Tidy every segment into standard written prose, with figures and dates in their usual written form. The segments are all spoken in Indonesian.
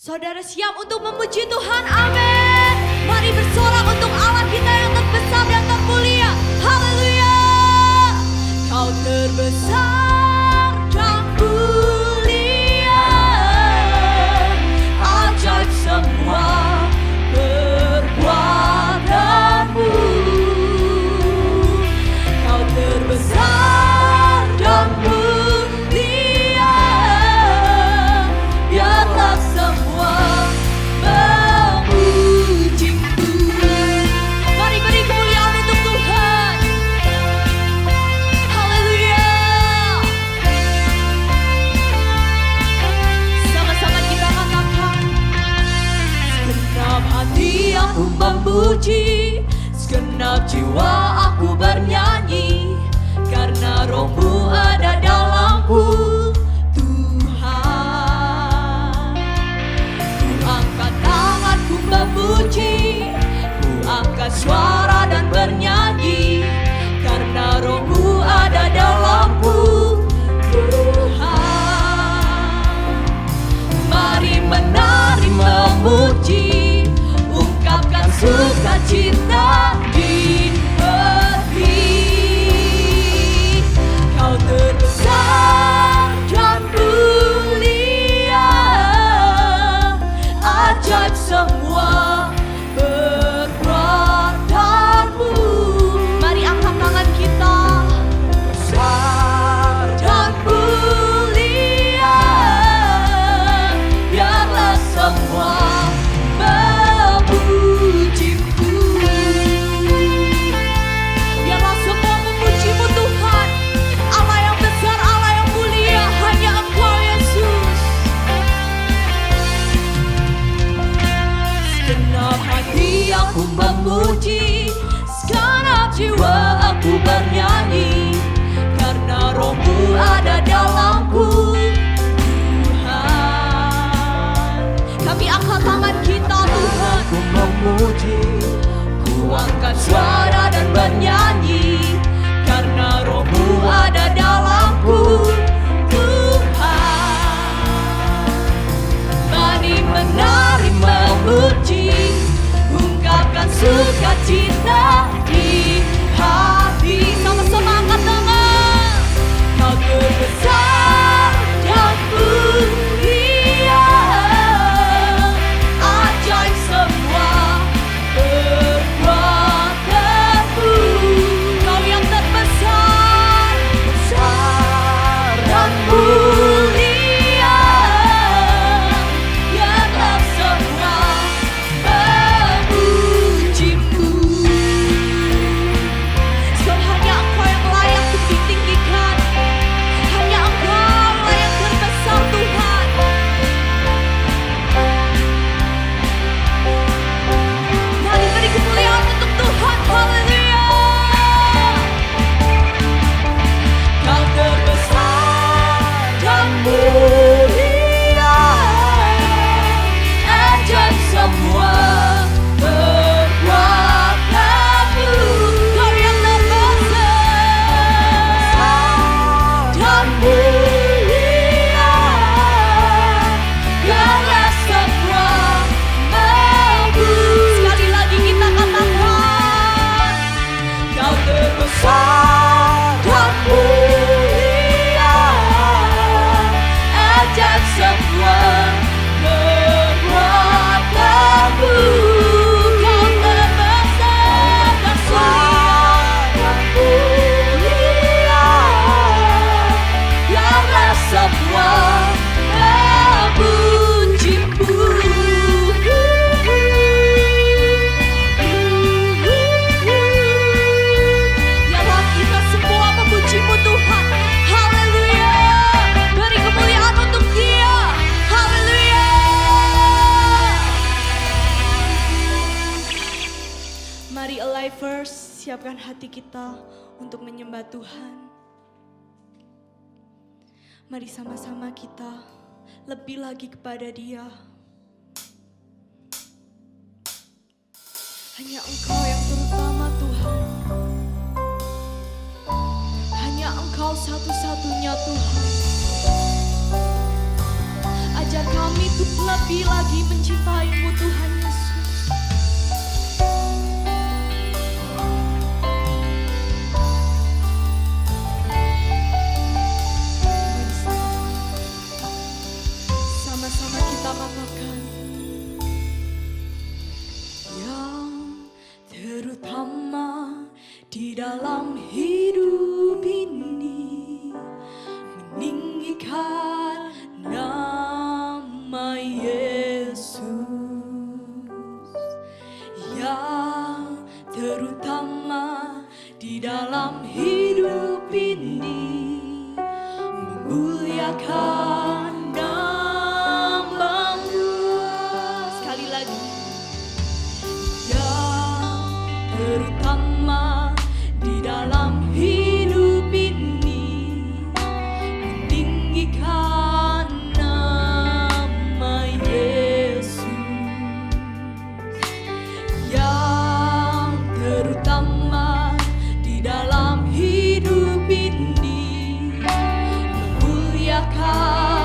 Saudara siap untuk memuji Tuhan? Amin. Mari bersorak untuk Allah kita yang terbesar dan termulia. Haleluya. Kau terbesar dan mulia, ajaib semua perbuatanmu. Kau terbesar dan mulia, biarlah semua memujimu. Mari beri kemuliaan untuk Tuhan. Haleluya. Sama-sama kita katakan, segenap hati aku memuji, segenap jiwa aku bernyanyi, karena Roh-Mu ada dalamku, Tuhan. Ku angkat tanganku memuji, ku angkat suara dan bernyanyi, karena Roh-Mu ada dalamku, Tuhan. Mari menari memuji, ungkapkan sukacita di hati. Kau terbesar dan mulia, ajaib semua perbuatanmu. Mari angkat tangan kita. Besar dan mulia, biarlah semua memujimu. Biarlah semua memujimu Tuhan, Allah yang besar, Allah yang mulia, hanya Engkau Yesus. Segenap hati aku memuji, segenap jiwa aku bernyanyi, karena Roh-Mu ada dalamku, Tuhan. Kami angkat tangan kita Tuhan, Ku memuji, ku angkat suara dan bernyanyi, karena Roh-Mu ada dalamku, Tuhan. Mari menari memuji, ungkapkan sukacita di hati. Sama-sama angkat tangan. Kau terbesar dan mulia, ajaib semua perbuatanmu. Kau yang terbesar, besar dan mulia, biarlah semua memujimu. Sebab hanya Engkau yang layak untuk ditinggikan, hanya Engkau yang terbesar Tuhan. Mari beri kemuliaan untuk Tuhan. Haleluya. Kau terbesar dan mulia, ajaib semua perbuatanmu. Kau yang terbesar dan mulia, biarlah semua memuji. Sekali lagi kita katakan, Kau terbesar dan mulia, ajaib semua perbuatanmu. Kau terbesar dan mulia, biarlah semua memujimu. Biarlah kita semua memujimu Tuhan. Haleluya. Beri kemuliaan untuk Dia. Haleluya. Mari Alivers, siapkan hati kita untuk menyembah Tuhan. Mari sama-sama kita lebih lagi kepada Dia. Hanya Engkau yang terutama Tuhan. Hanya Engkau satu-satunya Tuhan. Ajar kami kami untuk lebih lagi mencintai-Mu Tuhan Yesus. Sama-sama kita katakan, yang terutama di dalam hidup ini meninggikan nama Yesus. Yang terutama di dalam hidup ini memuliakan nama-Mu. Sekali lagi, yang terutama di dalam hidup ini meninggikan nama Yesus. Yang terutama di dalam hidup ini memuliakan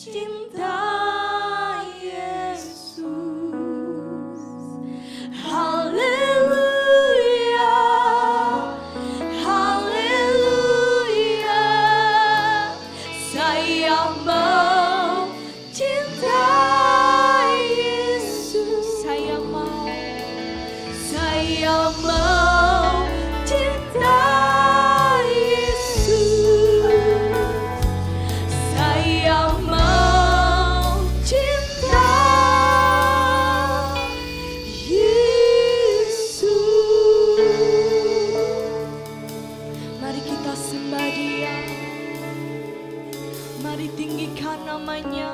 cinta Yesus. Haleluya, haleluya, saya mau cinta Yesus. Saya mau cinta Yesus. Saya mau cinta Yesus. Mari kita sembah Dia, mari tinggikan namanya.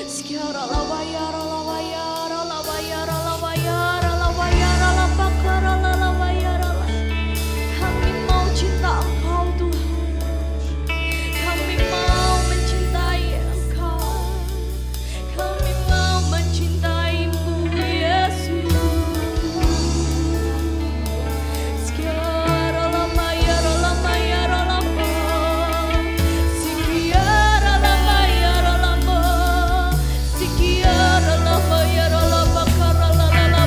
Sekiara lawaya, lawaya, lawaya, lawaya, lawaya, lawaya, lawaya. Kami mau cinta Engkau Tuhan, kami mau mencintai Engkau, kami mau mencintai-Mu Yesus. Sekiara lawaya, lawaya, lawaya, sekiara lawaya, lawaya, sekiara lawaya, lawaya, lawaya,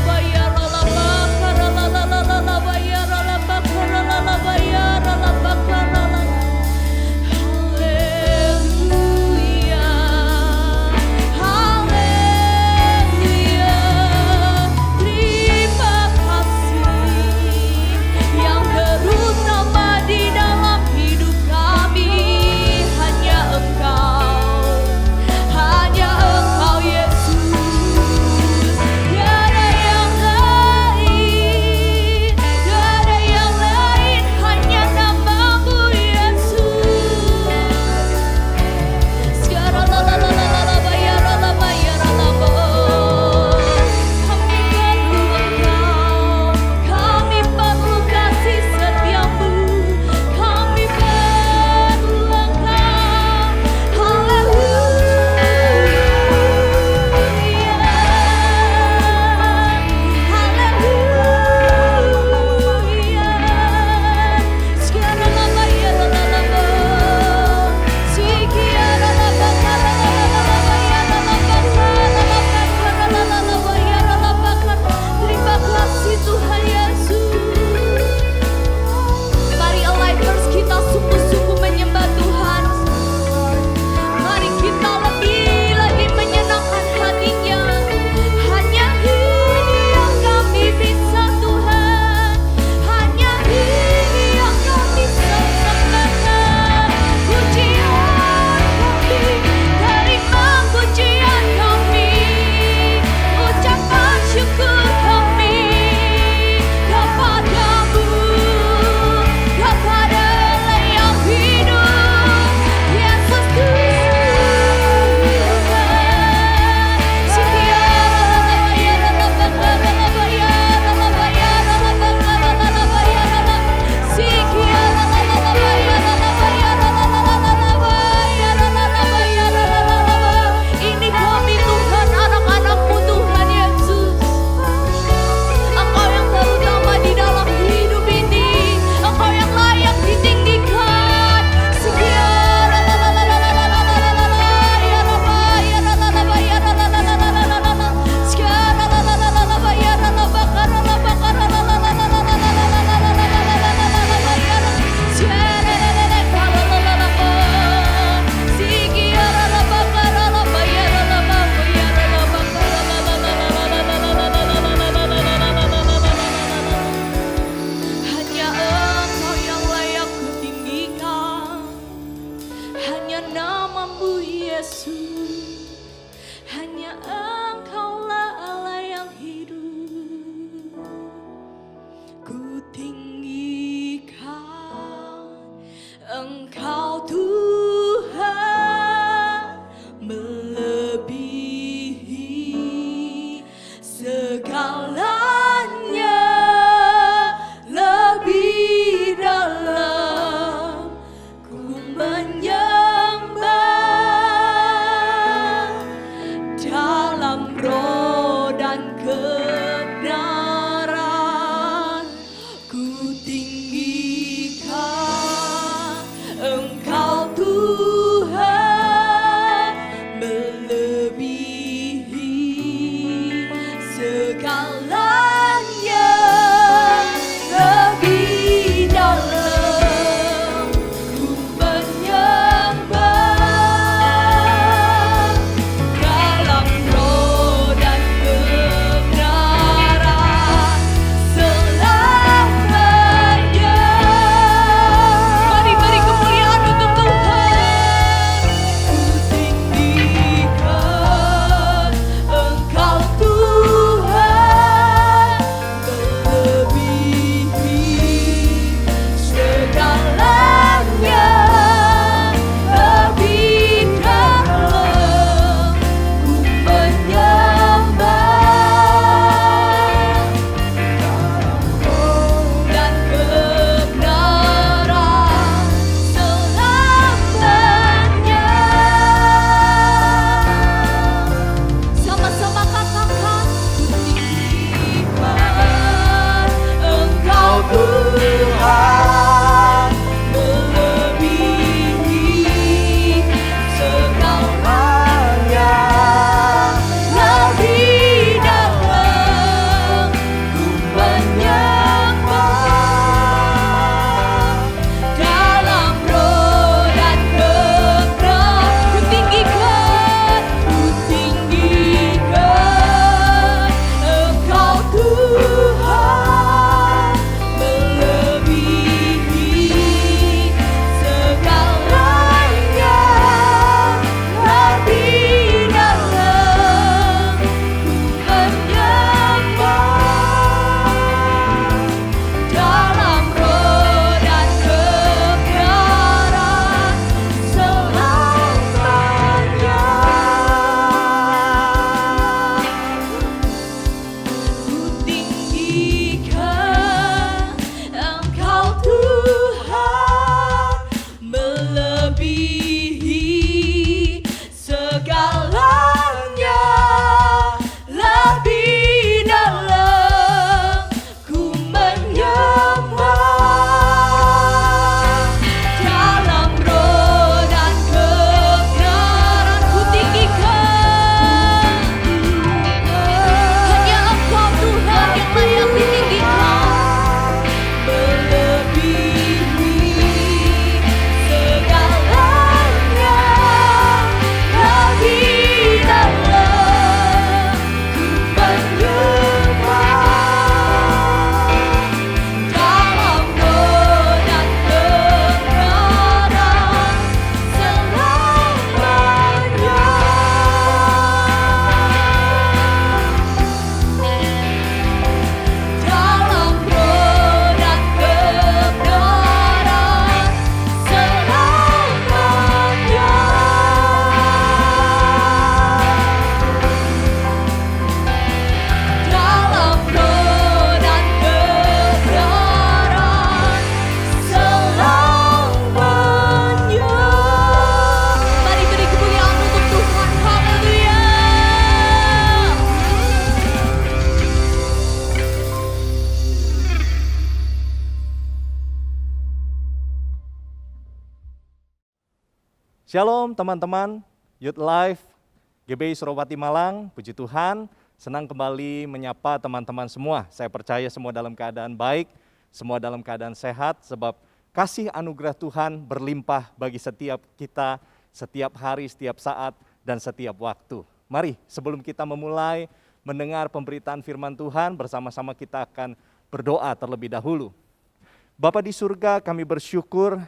Shalom teman-teman, Youth Life, GBI Suropati Malang, puji Tuhan, senang kembali menyapa teman-teman semua. Saya percaya semua dalam keadaan baik, semua dalam keadaan sehat, sebab kasih anugerah Tuhan berlimpah bagi setiap kita, setiap hari, setiap saat, dan setiap waktu. Mari sebelum kita memulai mendengar pemberitaan firman Tuhan, bersama-sama kita akan berdoa terlebih dahulu. Bapa di surga, kami bersyukur,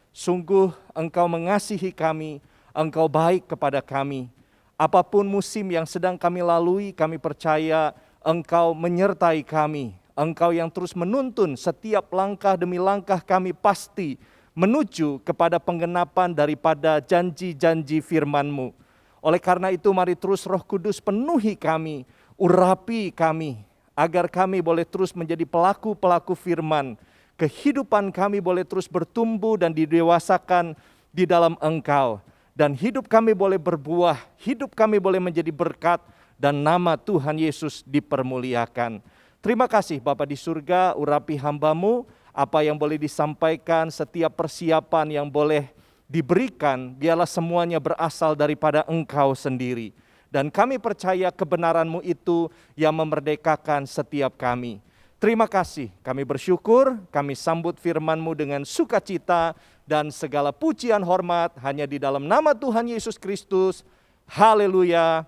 sungguh Engkau mengasihi kami, Engkau baik kepada kami. Apapun musim yang sedang kami lalui, kami percaya Engkau menyertai kami. Engkau yang terus menuntun setiap langkah demi langkah kami pasti menuju kepada penggenapan daripada janji-janji firman-Mu. Oleh karena itu mari terus Roh Kudus penuhi kami, urapi kami, agar kami boleh terus menjadi pelaku-pelaku firman. Kehidupan kami boleh terus bertumbuh dan didewasakan di dalam Engkau. Dan hidup kami boleh berbuah, hidup kami boleh menjadi berkat, dan nama Tuhan Yesus dipermuliakan. Terima kasih Bapa di surga, urapi hamba-Mu, apa yang boleh disampaikan, setiap persiapan yang boleh diberikan, biarlah semuanya berasal daripada Engkau sendiri. Dan kami percaya kebenaran-Mu itu yang memerdekakan setiap kami. Terima kasih, kami bersyukur, kami sambut firman-Mu dengan sukacita dan segala pujian hormat hanya di dalam nama Tuhan Yesus Kristus. Haleluya,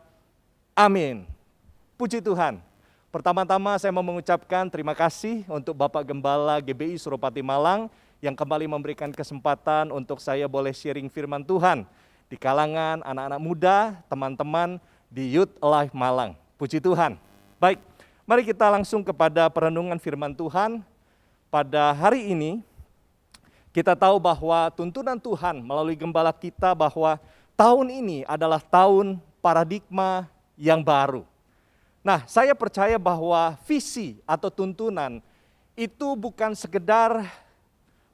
amin. Puji Tuhan. Pertama-tama saya mau mengucapkan terima kasih untuk Bapak Gembala GBI Suropati Malang yang kembali memberikan kesempatan untuk saya boleh sharing firman Tuhan di kalangan anak-anak muda, teman-teman di Youth Life Malang. Puji Tuhan. Baik. Mari kita langsung kepada perenungan firman Tuhan. Pada hari ini, kita tahu bahwa tuntunan Tuhan melalui gembala kita bahwa tahun ini adalah tahun paradigma yang baru. Nah, saya percaya bahwa visi atau tuntunan itu bukan sekedar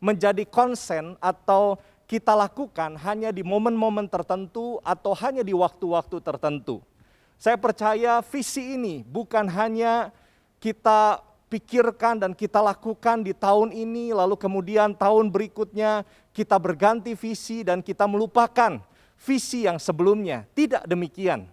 menjadi konsen atau kita lakukan hanya di momen-momen tertentu atau hanya di waktu-waktu tertentu. Saya percaya visi ini bukan hanya kita pikirkan dan kita lakukan di tahun ini, lalu kemudian tahun berikutnya kita berganti visi dan kita melupakan visi yang sebelumnya. Tidak demikian.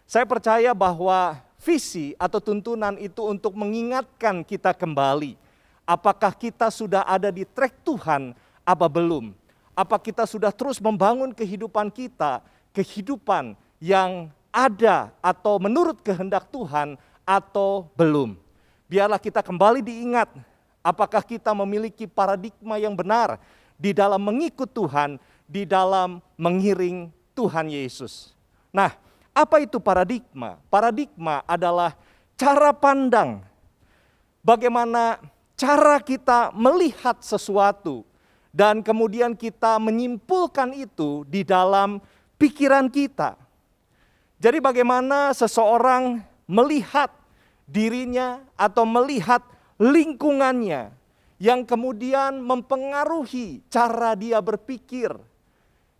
Saya percaya bahwa visi atau tuntunan itu untuk mengingatkan kita kembali. Apakah kita sudah ada di track Tuhan, apa belum? Apa kita sudah terus membangun kehidupan kita, kehidupan yang ada atau menurut kehendak Tuhan atau belum. Biarlah kita kembali diingat apakah kita memiliki paradigma yang benar di dalam mengikut Tuhan, di dalam mengiring Tuhan Yesus. Nah, apa itu paradigma? Paradigma adalah cara pandang. Bagaimana cara kita melihat sesuatu dan kemudian kita menyimpulkan itu di dalam pikiran kita. Jadi bagaimana seseorang melihat dirinya atau melihat lingkungannya yang kemudian mempengaruhi cara dia berpikir.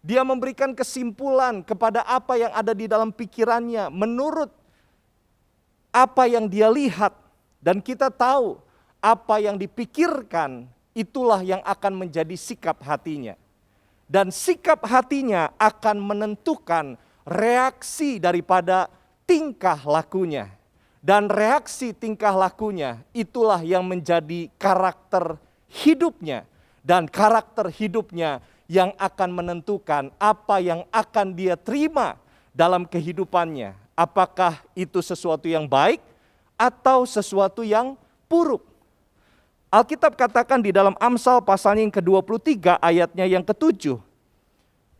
Dia memberikan kesimpulan kepada apa yang ada di dalam pikirannya menurut apa yang dia lihat. Dan kita tahu apa yang dipikirkan itulah yang akan menjadi sikap hatinya. Dan sikap hatinya akan menentukan reaksi daripada tingkah lakunya. Dan reaksi tingkah lakunya itulah yang menjadi karakter hidupnya. Dan karakter hidupnya yang akan menentukan apa yang akan dia terima dalam kehidupannya. Apakah itu sesuatu yang baik atau sesuatu yang buruk. Alkitab katakan di dalam Amsal pasalnya yang ke-23 ayatnya yang ke-7.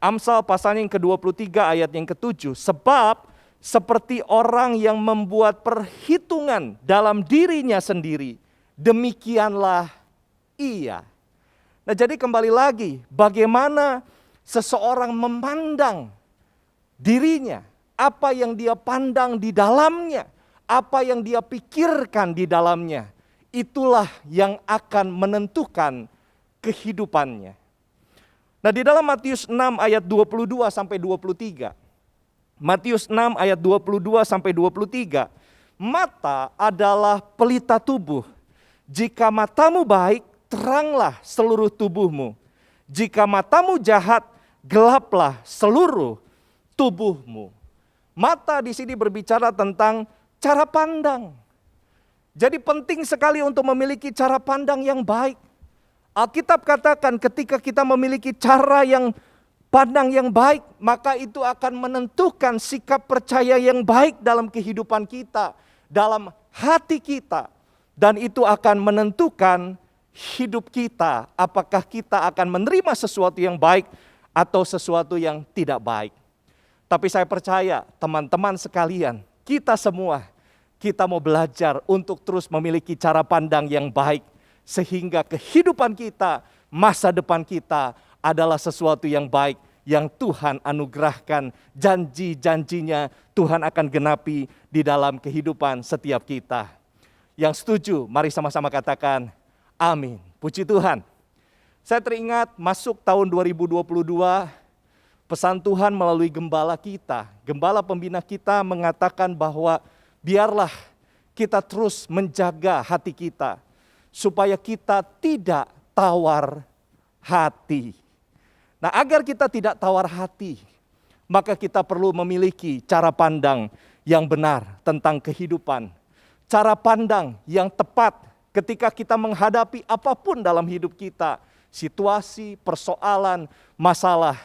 Amsal pasalnya yang ke-23 ayat yang ke-7. Sebab seperti orang yang membuat perhitungan dalam dirinya sendiri, demikianlah ia. Nah, jadi kembali lagi, bagaimana seseorang memandang dirinya, apa yang dia pandang di dalamnya, apa yang dia pikirkan di dalamnya, itulah yang akan menentukan kehidupannya. Nah, di dalam Matius 6 ayat 22 sampai 23. Matius 6 ayat 22 sampai 23. Mata adalah pelita tubuh. Jika matamu baik, teranglah seluruh tubuhmu. Jika matamu jahat, gelaplah seluruh tubuhmu. Mata di sini berbicara tentang cara pandang. Jadi penting sekali untuk memiliki cara pandang yang baik. Alkitab katakan ketika kita memiliki cara yang pandang yang baik, maka itu akan menentukan sikap percaya yang baik dalam kehidupan kita, dalam hati kita. Dan itu akan menentukan hidup kita, apakah kita akan menerima sesuatu yang baik atau sesuatu yang tidak baik. Tapi saya percaya teman-teman sekalian, kita semua, kita mau belajar untuk terus memiliki cara pandang yang baik. Sehingga kehidupan kita, masa depan kita adalah sesuatu yang baik. Yang Tuhan anugerahkan, janji-janjinya Tuhan akan genapi di dalam kehidupan setiap kita. Yang setuju, mari sama-sama katakan amin. Puji Tuhan. Saya teringat masuk tahun 2022, pesan Tuhan melalui gembala kita, gembala pembina kita mengatakan bahwa biarlah kita terus menjaga hati kita, supaya kita tidak tawar hati. Nah, agar kita tidak tawar hati, maka kita perlu memiliki cara pandang yang benar tentang kehidupan. Cara pandang yang tepat ketika kita menghadapi apapun dalam hidup kita, situasi, persoalan, masalah.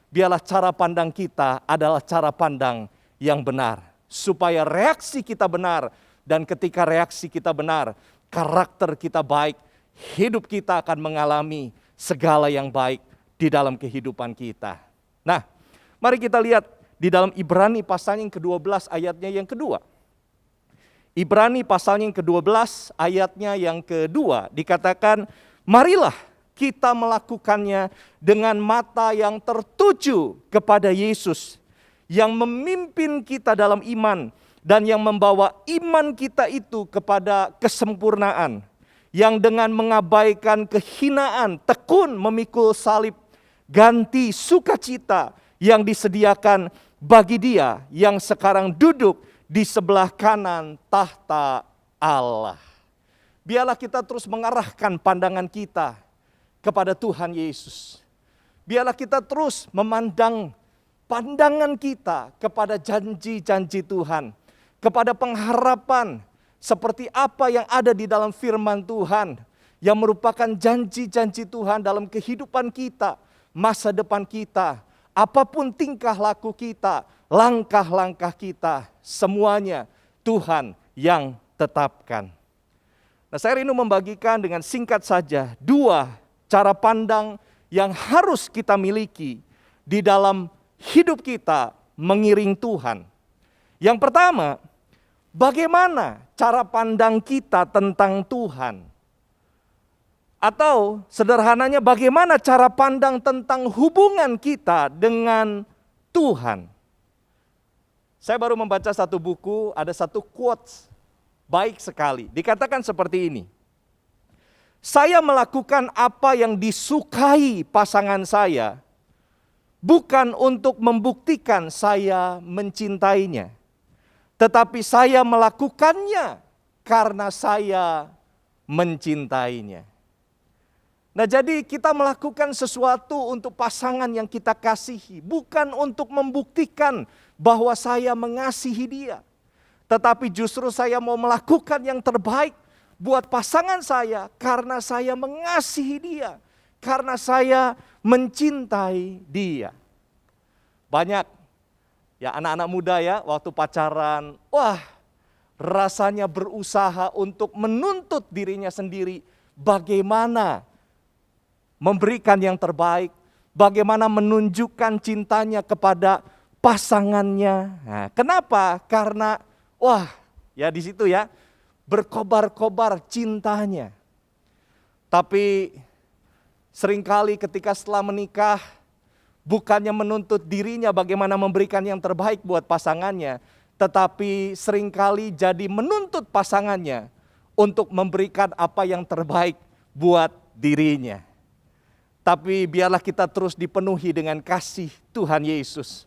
Biarlah cara pandang kita adalah cara pandang yang benar. Supaya reaksi kita benar, dan ketika reaksi kita benar, karakter kita baik, hidup kita akan mengalami segala yang baik di dalam kehidupan kita. Nah, mari kita lihat di dalam Ibrani pasal yang ke-12 ayatnya yang kedua. Ibrani pasal yang ke-12 ayatnya yang kedua dikatakan, marilah kita melakukannya dengan mata yang tertuju kepada Yesus, yang memimpin kita dalam iman dan yang membawa iman kita itu kepada kesempurnaan, yang dengan mengabaikan kehinaan tekun memikul salib, ganti sukacita yang disediakan bagi Dia yang sekarang duduk di sebelah kanan tahta Allah. Biarlah kita terus mengarahkan pandangan kita kepada Tuhan Yesus. Biarlah kita terus memandang pandangan kita kepada janji-janji Tuhan, kepada pengharapan seperti apa yang ada di dalam firman Tuhan, yang merupakan janji-janji Tuhan dalam kehidupan kita, masa depan kita, apapun tingkah laku kita, langkah-langkah kita, semuanya Tuhan yang tetapkan. Nah, saya rindu membagikan dengan singkat saja 2 cara pandang yang harus kita miliki di dalam hidup kita mengiring Tuhan. Yang pertama, bagaimana cara pandang kita tentang Tuhan? Atau sederhananya bagaimana cara pandang tentang hubungan kita dengan Tuhan? Saya baru membaca satu buku, ada satu quotes baik sekali. Dikatakan seperti ini. Saya melakukan apa yang disukai pasangan saya, bukan untuk membuktikan saya mencintainya, tetapi saya melakukannya karena saya mencintainya. Nah, jadi kita melakukan sesuatu untuk pasangan yang kita kasihi, bukan untuk membuktikan bahwa saya mengasihi dia, tetapi justru saya mau melakukan yang terbaik buat pasangan saya karena saya mengasihi dia, karena saya mencintai dia. Banyak ya anak-anak muda ya waktu pacaran, wah rasanya berusaha untuk menuntut dirinya sendiri bagaimana memberikan yang terbaik, bagaimana menunjukkan cintanya kepada pasangannya. Nah, kenapa? Karena wah ya di situ ya berkobar-kobar cintanya. Tapi seringkali ketika setelah menikah, bukannya menuntut dirinya bagaimana memberikan yang terbaik buat pasangannya, tetapi seringkali jadi menuntut pasangannya untuk memberikan apa yang terbaik buat dirinya. Tapi biarlah kita terus dipenuhi dengan kasih Tuhan Yesus.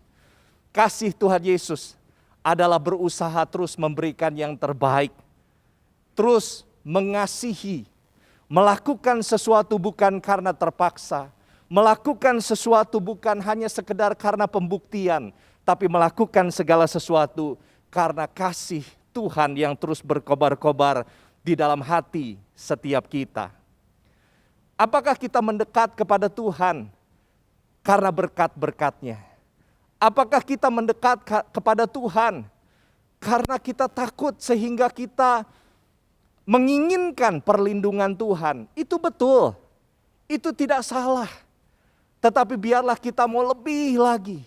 Kasih Tuhan Yesus adalah berusaha terus memberikan yang terbaik. Terus mengasihi, melakukan sesuatu bukan karena terpaksa, Melakukan sesuatu bukan hanya sekedar karena pembuktian, tapi melakukan segala sesuatu karena kasih Tuhan yang terus berkobar-kobar di dalam hati setiap kita. Apakah kita mendekat kepada Tuhan karena berkat-berkat-Nya? Apakah kita mendekat kepada Tuhan karena kita takut sehingga kita menginginkan perlindungan Tuhan? Itu betul, itu tidak salah. Tetapi biarlah kita mau lebih lagi,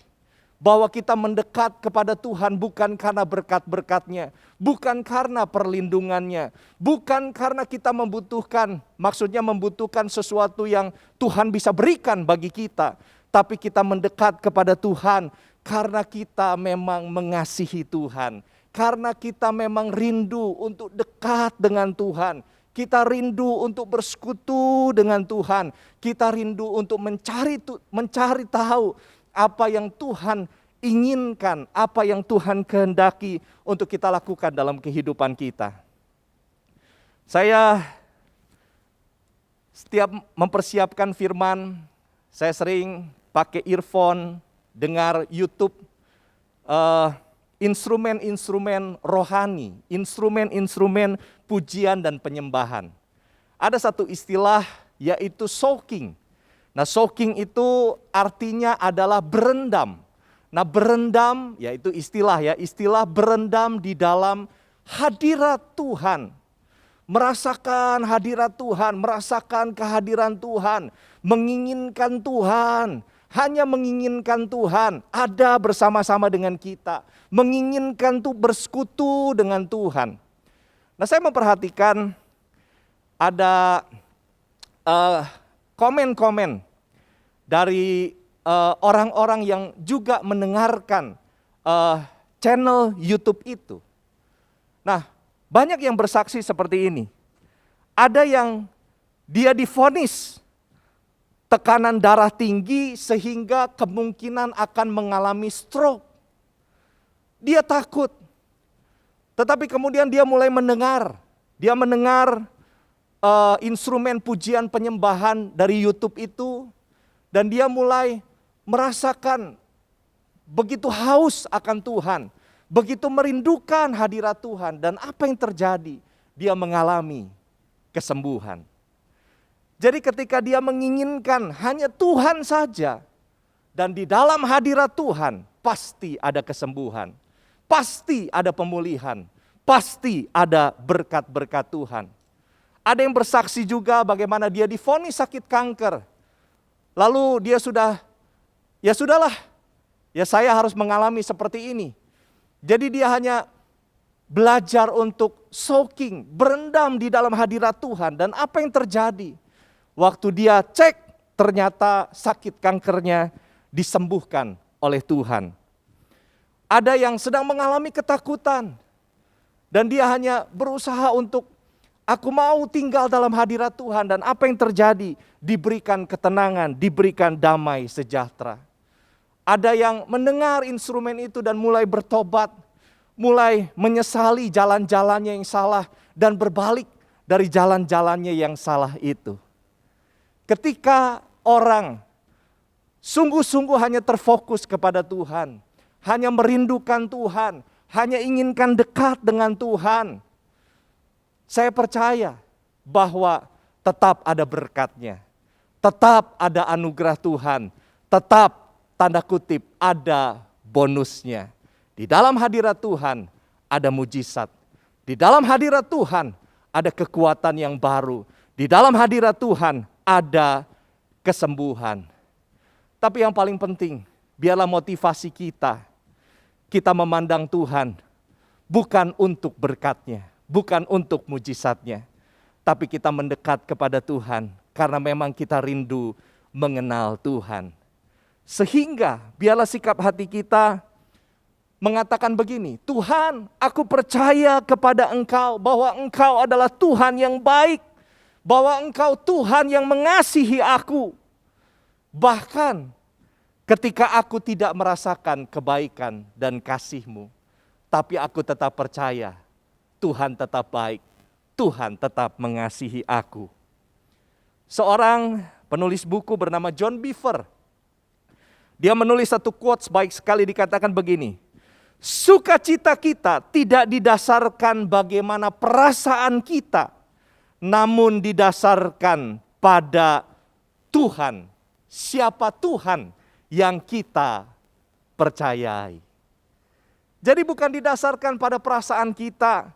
bahwa kita mendekat kepada Tuhan bukan karena berkat-berkat-Nya, bukan karena perlindungan-Nya, bukan karena kita membutuhkan, maksudnya membutuhkan sesuatu yang Tuhan bisa berikan bagi kita. Tapi kita mendekat kepada Tuhan karena kita memang mengasihi Tuhan. Karena kita memang rindu untuk dekat dengan Tuhan. Kita rindu untuk bersekutu dengan Tuhan. Kita rindu untuk mencari tahu apa yang Tuhan inginkan, apa yang Tuhan kehendaki untuk kita lakukan dalam kehidupan kita. Saya setiap mempersiapkan firman, saya sering pakai earphone, dengar YouTube, instrumen-instrumen rohani, instrumen-instrumen pujian dan penyembahan. Ada satu istilah yaitu soaking. Nah, soaking itu artinya adalah berendam. Nah, berendam yaitu istilah berendam di dalam hadirat Tuhan. Merasakan hadirat Tuhan, merasakan kehadiran Tuhan, menginginkan Tuhan, hanya menginginkan Tuhan ada bersama-sama dengan kita, menginginkan tuh bersekutu dengan Tuhan. Nah, saya memperhatikan ada komen-komen dari orang-orang yang juga mendengarkan channel YouTube itu. Nah, banyak yang bersaksi seperti ini. Ada yang dia divonis tekanan darah tinggi sehingga kemungkinan akan mengalami stroke. Dia takut. Tetapi kemudian dia mulai mendengar. Dia mendengar instrumen pujian penyembahan dari YouTube itu. Dan dia mulai merasakan begitu haus akan Tuhan. Begitu merindukan hadirat Tuhan. Dan apa yang terjadi? Dia mengalami kesembuhan. Jadi ketika dia menginginkan hanya Tuhan saja. Dan di dalam hadirat Tuhan pasti ada kesembuhan. Pasti ada pemulihan, pasti ada berkat-berkat Tuhan. Ada yang bersaksi juga bagaimana dia divonis sakit kanker. Lalu dia sudahlah, saya harus mengalami seperti ini. Jadi dia hanya belajar untuk soaking, berendam di dalam hadirat Tuhan. Dan apa yang terjadi? Waktu dia cek, ternyata sakit kankernya disembuhkan oleh Tuhan. Ada yang sedang mengalami ketakutan. Dan dia hanya berusaha untuk, aku mau tinggal dalam hadirat Tuhan. Dan apa yang terjadi? Diberikan ketenangan, diberikan damai sejahtera. Ada yang mendengar instrumen itu dan mulai bertobat. Mulai menyesali jalan-jalannya yang salah. Dan berbalik dari jalan-jalannya yang salah itu. Ketika orang sungguh-sungguh hanya terfokus kepada Tuhan. Hanya merindukan Tuhan, hanya inginkan dekat dengan Tuhan. Saya percaya bahwa tetap ada berkat-Nya, tetap ada anugerah Tuhan, tetap tanda kutip ada bonusnya. Di dalam hadirat Tuhan ada mujizat, di dalam hadirat Tuhan ada kekuatan yang baru, di dalam hadirat Tuhan ada kesembuhan. Tapi yang paling penting, biarlah motivasi kita memandang Tuhan bukan untuk berkat-Nya, bukan untuk mujizat-Nya. Tapi kita mendekat kepada Tuhan karena memang kita rindu mengenal Tuhan. Sehingga biarlah sikap hati kita mengatakan begini, Tuhan, aku percaya kepada Engkau bahwa Engkau adalah Tuhan yang baik, bahwa Engkau Tuhan yang mengasihi aku. Bahkan ketika aku tidak merasakan kebaikan dan kasih-Mu, tapi aku tetap percaya Tuhan tetap baik, Tuhan tetap mengasihi aku. Seorang penulis buku bernama John Beaver. Dia menulis satu quotes baik sekali, dikatakan begini. Sukacita kita tidak didasarkan bagaimana perasaan kita, namun didasarkan pada Tuhan. Siapa Tuhan yang kita percayai. Jadi bukan didasarkan pada perasaan kita.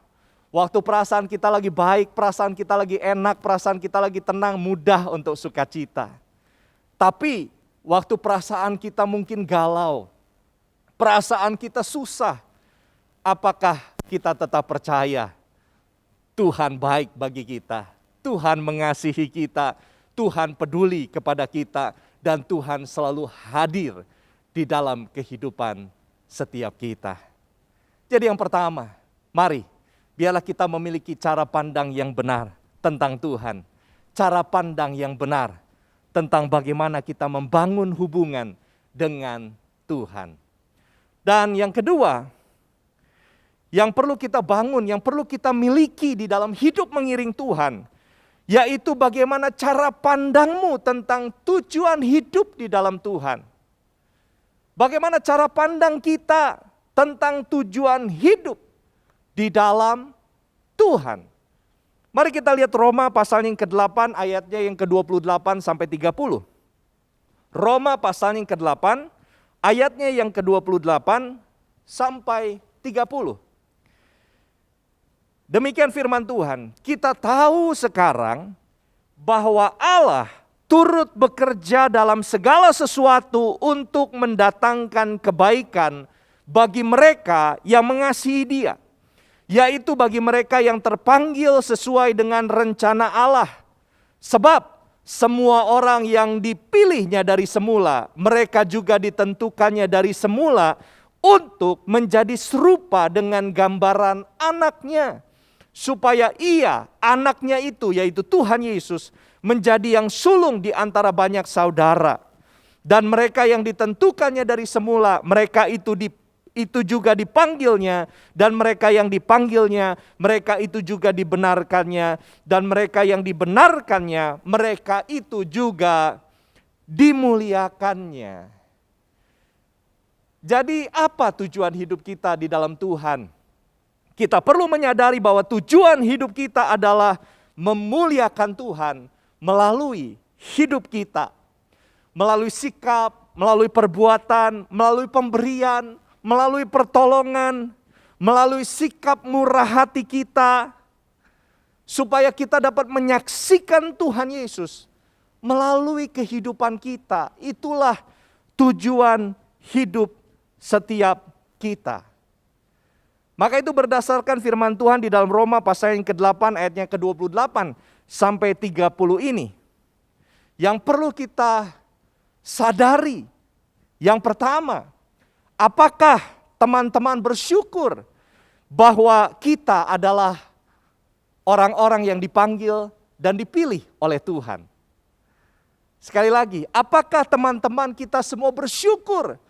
Waktu perasaan kita lagi baik, perasaan kita lagi enak, perasaan kita lagi tenang, mudah untuk sukacita. Tapi waktu perasaan kita mungkin galau, perasaan kita susah, apakah kita tetap percaya Tuhan baik bagi kita, Tuhan mengasihi kita, Tuhan peduli kepada kita, dan Tuhan selalu hadir di dalam kehidupan setiap kita. Jadi yang pertama, mari biarlah kita memiliki cara pandang yang benar tentang Tuhan. Cara pandang yang benar tentang bagaimana kita membangun hubungan dengan Tuhan. Dan yang kedua, yang perlu kita bangun, yang perlu kita miliki di dalam hidup mengiring Tuhan, yaitu bagaimana cara pandangmu tentang tujuan hidup di dalam Tuhan. Bagaimana cara pandang kita tentang tujuan hidup di dalam Tuhan. Mari kita lihat Roma pasal yang ke-8 ayatnya yang ke-28 sampai 30. Roma pasal yang ke-8 ayatnya yang ke-28 sampai 30. Demikian firman Tuhan, kita tahu sekarang bahwa Allah turut bekerja dalam segala sesuatu untuk mendatangkan kebaikan bagi mereka yang mengasihi Dia, yaitu bagi mereka yang terpanggil sesuai dengan rencana Allah. Sebab semua orang yang dipilihnya dari semula, mereka juga ditentukannya dari semula untuk menjadi serupa dengan gambaran anaknya, supaya ia, anaknya itu, yaitu Tuhan Yesus, menjadi yang sulung di antara banyak saudara. Dan mereka yang ditentukannya dari semula, mereka itu juga dipanggilnya, dan mereka yang dipanggilnya, mereka itu juga dibenarkannya, dan mereka yang dibenarkannya, mereka itu juga dimuliakannya. Jadi apa tujuan hidup kita di dalam Tuhan? Kita perlu menyadari bahwa tujuan hidup kita adalah memuliakan Tuhan melalui hidup kita, melalui sikap, melalui perbuatan, melalui pemberian, melalui pertolongan, melalui sikap murah hati kita, supaya kita dapat menyaksikan Tuhan Yesus melalui kehidupan kita. Itulah tujuan hidup setiap kita. Maka itu berdasarkan firman Tuhan di dalam Roma pasal yang ke-8 ayatnya ke-28 sampai 30 ini. Yang perlu kita sadari, yang pertama, apakah teman-teman bersyukur bahwa kita adalah orang-orang yang dipanggil dan dipilih oleh Tuhan? Sekali lagi, apakah teman-teman kita semua bersyukur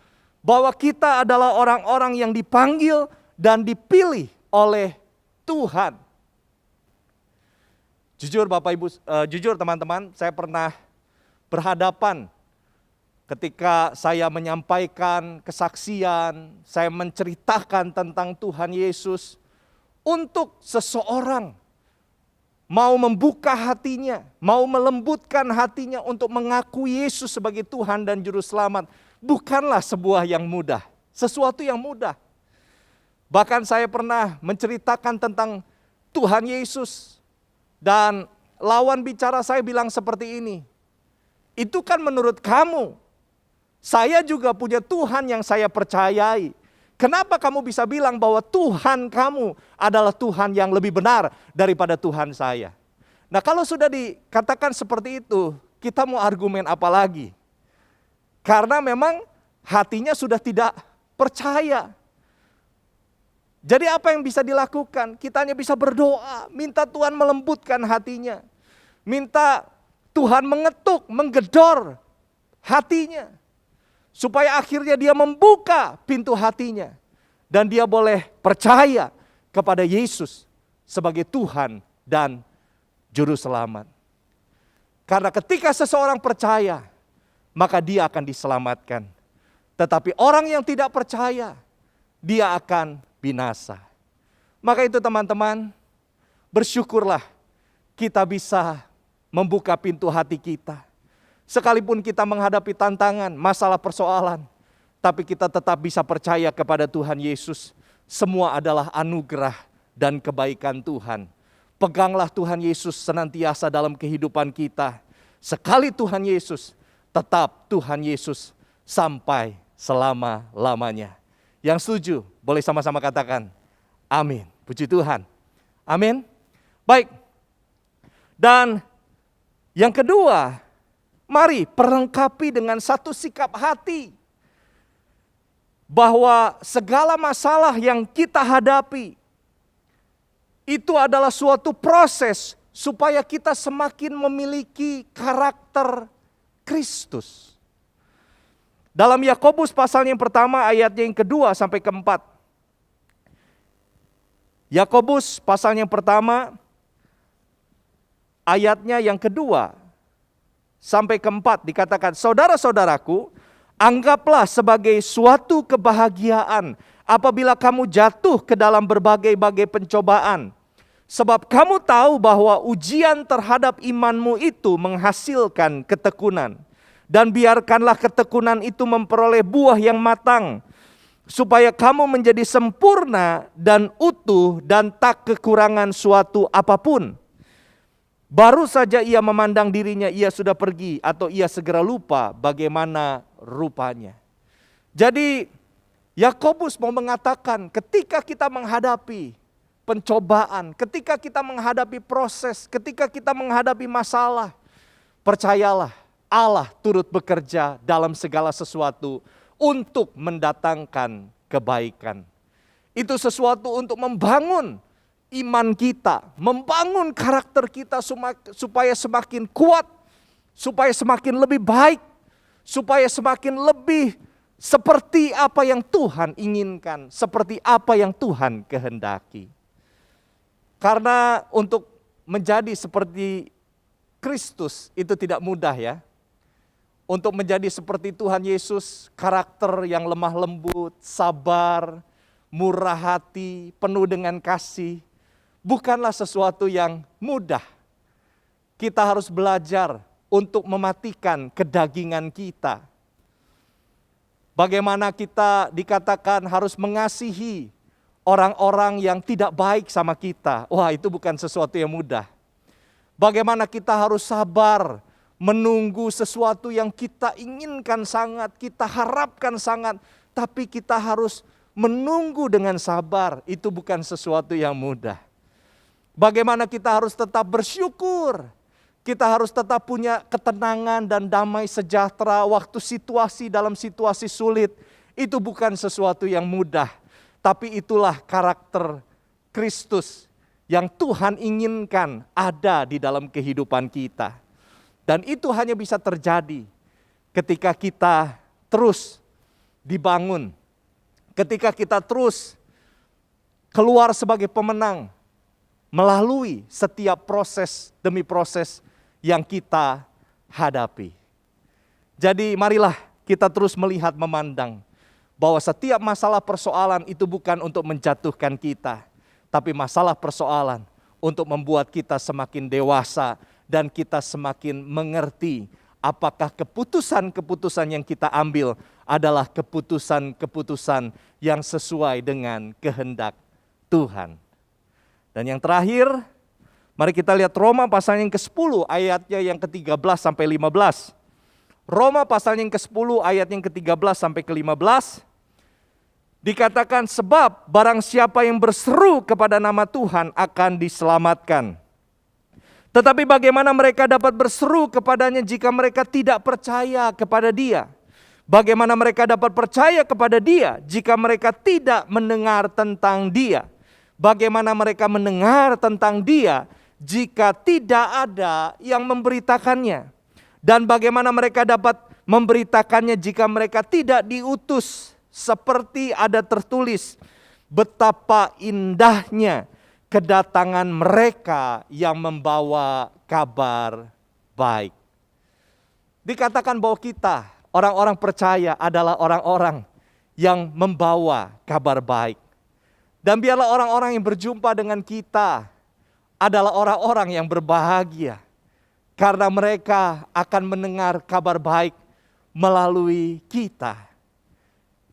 bahwa kita adalah orang-orang yang dipanggil dan dipilih oleh Tuhan? Jujur Bapak Ibu, jujur teman-teman, saya pernah berhadapan ketika saya menyampaikan kesaksian, saya menceritakan tentang Tuhan Yesus, untuk seseorang mau membuka hatinya, mau melembutkan hatinya untuk mengakui Yesus sebagai Tuhan dan Juru Selamat, bukanlah sebuah yang mudah, sesuatu yang mudah. Bahkan saya pernah menceritakan tentang Tuhan Yesus, dan lawan bicara saya bilang seperti ini, itu kan menurut kamu. Saya juga punya Tuhan yang saya percayai. Kenapa kamu bisa bilang bahwa Tuhan kamu adalah Tuhan yang lebih benar daripada Tuhan saya? Nah, kalau sudah dikatakan seperti itu, kita mau argumen apa lagi? Karena memang hatinya sudah tidak percaya. Jadi apa yang bisa dilakukan? Kita hanya bisa berdoa, minta Tuhan melembutkan hatinya. Minta Tuhan mengetuk, menggedor hatinya. Supaya akhirnya dia membuka pintu hatinya. Dan dia boleh percaya kepada Yesus sebagai Tuhan dan Juru Selamat. Karena ketika seseorang percaya, maka dia akan diselamatkan. Tetapi orang yang tidak percaya, dia akan binasa. Maka itu teman-teman, bersyukurlah kita bisa membuka pintu hati kita. Sekalipun kita menghadapi tantangan, masalah persoalan, tapi kita tetap bisa percaya kepada Tuhan Yesus. Semua adalah anugerah dan kebaikan Tuhan. Peganglah Tuhan Yesus senantiasa dalam kehidupan kita. Sekali Tuhan Yesus, tetap Tuhan Yesus sampai selama-lamanya. Yang setuju, boleh sama-sama katakan, amin. Puji Tuhan. Amin. Baik. Dan yang kedua, mari perlengkapi dengan satu sikap hati. Bahwa segala masalah yang kita hadapi, itu adalah suatu proses supaya kita semakin memiliki karakter Kristus. Dalam Yakobus pasal yang pertama ayatnya yang kedua sampai keempat. Yakobus pasal yang pertama ayatnya yang kedua sampai keempat dikatakan, saudara-saudaraku, anggaplah sebagai suatu kebahagiaan apabila kamu jatuh ke dalam berbagai-bagai pencobaan. Sebab kamu tahu bahwa ujian terhadap imanmu itu menghasilkan ketekunan. Dan biarkanlah ketekunan itu memperoleh buah yang matang, supaya kamu menjadi sempurna dan utuh dan tak kekurangan suatu apapun. Baru saja ia memandang dirinya, ia sudah pergi atau ia segera lupa bagaimana rupanya. Jadi Yakobus mau mengatakan ketika kita menghadapi pencobaan, ketika kita menghadapi proses, ketika kita menghadapi masalah, percayalah Allah turut bekerja dalam segala sesuatu untuk mendatangkan kebaikan. Itu sesuatu untuk membangun iman kita, membangun karakter kita supaya semakin kuat, supaya semakin lebih baik, supaya semakin lebih seperti apa yang Tuhan inginkan, seperti apa yang Tuhan kehendaki. Karena untuk menjadi seperti Kristus itu tidak mudah ya. Untuk menjadi seperti Tuhan Yesus, karakter yang lemah lembut, sabar, murah hati, penuh dengan kasih, bukanlah sesuatu yang mudah. Kita harus belajar untuk mematikan kedagingan kita. Bagaimana kita dikatakan harus mengasihi orang-orang yang tidak baik sama kita. Wah, itu bukan sesuatu yang mudah. Bagaimana kita harus sabar menunggu sesuatu yang kita inginkan sangat, kita harapkan sangat, tapi kita harus menunggu dengan sabar. Itu bukan sesuatu yang mudah. Bagaimana kita harus tetap bersyukur, kita harus tetap punya ketenangan dan damai sejahtera waktu dalam situasi sulit. Itu bukan sesuatu yang mudah, tapi itulah karakter Kristus yang Tuhan inginkan ada di dalam kehidupan kita. Dan itu hanya bisa terjadi ketika kita terus dibangun, ketika kita terus keluar sebagai pemenang melalui setiap proses demi proses yang kita hadapi. Jadi marilah kita terus melihat, memandang bahwa setiap masalah persoalan itu bukan untuk menjatuhkan kita, tapi masalah persoalan untuk membuat kita semakin dewasa dan kita semakin mengerti apakah keputusan-keputusan yang kita ambil adalah keputusan-keputusan yang sesuai dengan kehendak Tuhan. Dan yang terakhir, mari kita lihat Roma pasal yang ke-10 ayatnya yang ke-13 sampai 15. Roma pasal yang ke-10 ayat yang ke-13 sampai ke-15. Dikatakan, sebab barang siapa yang berseru kepada nama Tuhan akan diselamatkan. Tetapi bagaimana mereka dapat berseru kepadanya jika mereka tidak percaya kepada Dia? Bagaimana mereka dapat percaya kepada Dia jika mereka tidak mendengar tentang Dia? Bagaimana mereka mendengar tentang Dia jika tidak ada yang memberitakannya? Dan bagaimana mereka dapat memberitakannya jika mereka tidak diutus? Seperti ada tertulis, betapa indahnya kedatangan mereka yang membawa kabar baik. Dikatakan bahwa kita, orang-orang percaya adalah orang-orang yang membawa kabar baik. Dan biarlah orang-orang yang berjumpa dengan kita adalah orang-orang yang berbahagia. Karena mereka akan mendengar kabar baik melalui kita.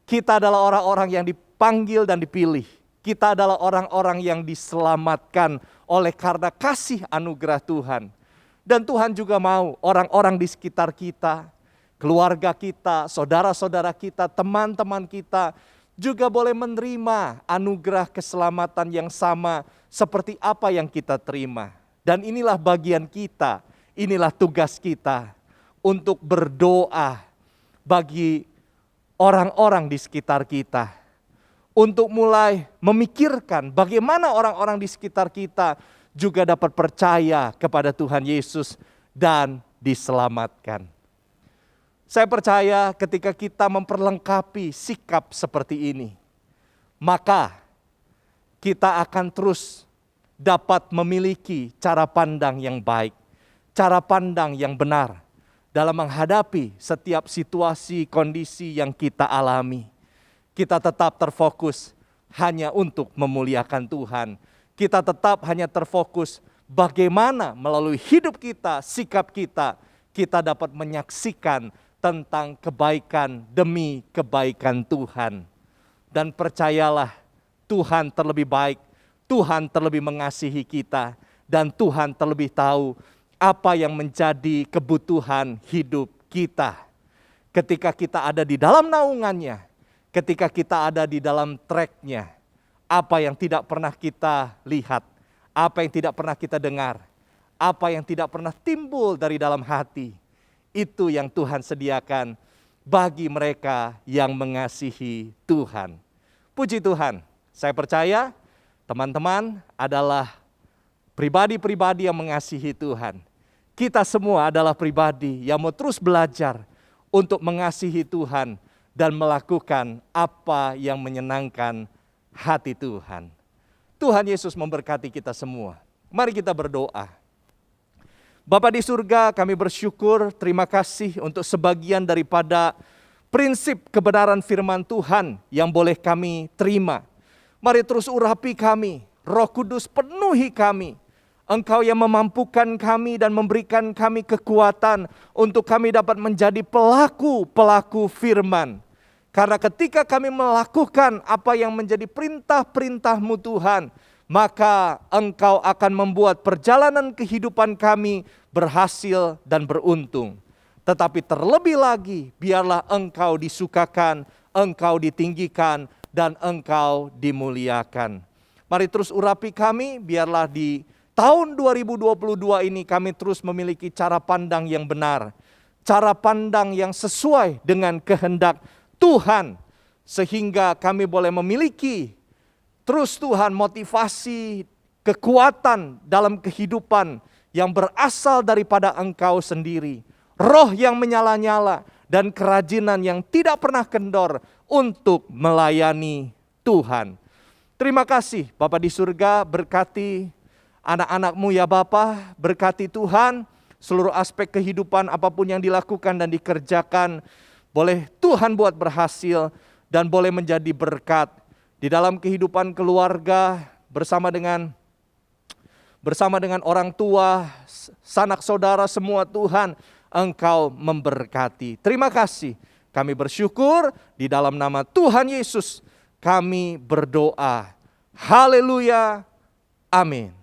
Kita adalah orang-orang yang dipanggil dan dipilih. Kita adalah orang-orang yang diselamatkan oleh karena kasih anugerah Tuhan. Dan Tuhan juga mau orang-orang di sekitar kita, keluarga kita, saudara-saudara kita, teman-teman kita juga boleh menerima anugerah keselamatan yang sama seperti apa yang kita terima. Dan inilah bagian kita, inilah tugas kita untuk berdoa bagi orang-orang di sekitar kita. Untuk mulai memikirkan bagaimana orang-orang di sekitar kita juga dapat percaya kepada Tuhan Yesus dan diselamatkan. Saya percaya ketika kita memperlengkapi sikap seperti ini, maka kita akan terus dapat memiliki cara pandang yang baik, cara pandang yang benar dalam menghadapi setiap situasi, kondisi yang kita alami. Kita tetap terfokus hanya untuk memuliakan Tuhan. Kita tetap hanya terfokus bagaimana melalui hidup kita, sikap kita dapat menyaksikan tentang kebaikan demi kebaikan Tuhan. Dan percayalah, Tuhan terlebih baik, Tuhan terlebih mengasihi kita, dan Tuhan terlebih tahu apa yang menjadi kebutuhan hidup kita. Ketika kita ada di dalam naungannya, ketika kita ada di dalam tracknya, apa yang tidak pernah kita lihat, apa yang tidak pernah kita dengar, apa yang tidak pernah timbul dari dalam hati, itu yang Tuhan sediakan bagi mereka yang mengasihi Tuhan. Puji Tuhan, saya percaya teman-teman adalah pribadi-pribadi yang mengasihi Tuhan. Kita semua adalah pribadi yang mau terus belajar untuk mengasihi Tuhan dan melakukan apa yang menyenangkan hati Tuhan. Tuhan Yesus memberkati kita semua. Mari kita berdoa. Bapa di surga, kami bersyukur, terima kasih untuk sebagian daripada prinsip kebenaran firman Tuhan yang boleh kami terima. Mari terus urapi kami, Roh Kudus penuhi kami. Engkau yang memampukan kami dan memberikan kami kekuatan untuk kami dapat menjadi pelaku-pelaku firman. Karena ketika kami melakukan apa yang menjadi perintah-perintah-Mu Tuhan, maka Engkau akan membuat perjalanan kehidupan kami berhasil dan beruntung. Tetapi terlebih lagi, biarlah Engkau disukakan, Engkau ditinggikan, dan Engkau dimuliakan. Mari terus urapi kami, biarlah di tahun 2022 ini kami terus memiliki cara pandang yang benar. Cara pandang yang sesuai dengan kehendak Tuhan. Sehingga kami boleh memiliki terus Tuhan motivasi, kekuatan dalam kehidupan yang berasal daripada Engkau sendiri. Roh yang menyala-nyala dan kerajinan yang tidak pernah kendor untuk melayani Tuhan. Terima kasih Bapa di surga, berkati anak-anak-Mu ya Bapa, berkati Tuhan seluruh aspek kehidupan apapun yang dilakukan dan dikerjakan. Boleh Tuhan buat berhasil dan boleh menjadi berkat di dalam kehidupan keluarga bersama dengan orang tua, sanak saudara semua. Tuhan, Engkau memberkati. Terima kasih. Kami bersyukur di dalam nama Tuhan Yesus kami berdoa. Haleluya. Amin.